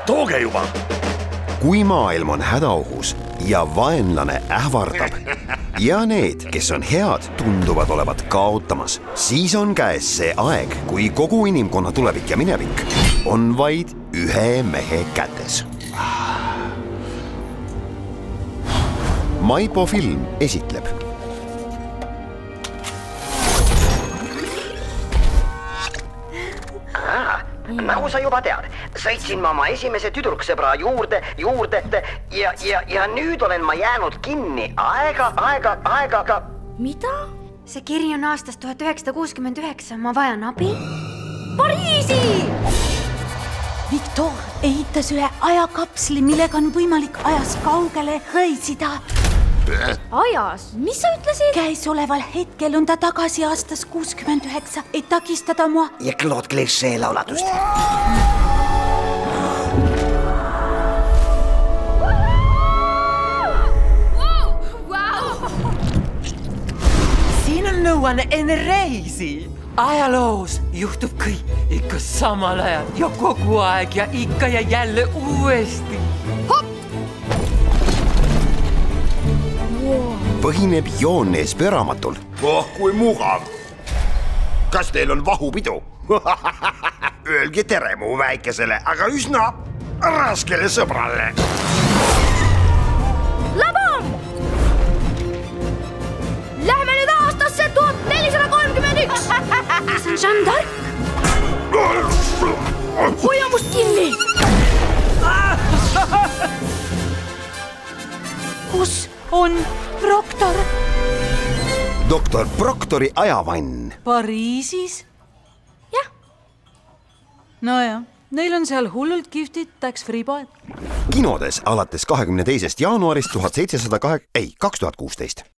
tooge juba! Kui maailm on hädaohus ja vaenlane ähvardab ja need, kes on head, tunduvad olevat kaotamas, siis on käes see aeg, kui kogu inimkonna tulevik ja minevik on vaid ühe mehe kätes. Maipo film esitleb nagu sa juba tead, sõitsin ma oma esimese tüdruksõbra juurde ja nüüd olen ma jäänud kinni aega. Mida? See kiri on aastast 1969, ma vajan abi. Pariisi! Victor ehitas ühe ajakapsli, millega on võimalik ajas kaugele reisida. Ajas? Mis sa ütlesid? Käesoleval hetkel on ta tagasi aastas 69, et takistada mua. Ja Claude Cliché laulatust. Siin on nõuanne enne reisi. Ajaloos juhtub kõik ikka samal ajal ja kogu aeg ja ikka ja jälle uuesti. põhineb joonees pööramatul. Oh, kui mugav! Kas teil on vahupidu? Öelge tere mu väikesele, aga üsna raskele sõbrale. Labom! Lähme nüüd aastasse 1431! See on Jeanne d'Arc! Hoia must kinni! Kus on Proktor? Doktor Proktori ajavann. Pariisis? Jah. Nojah, neil on seal hullult kihvtid tax-free poed. Kinodes alates 22. jaanuarist 2016.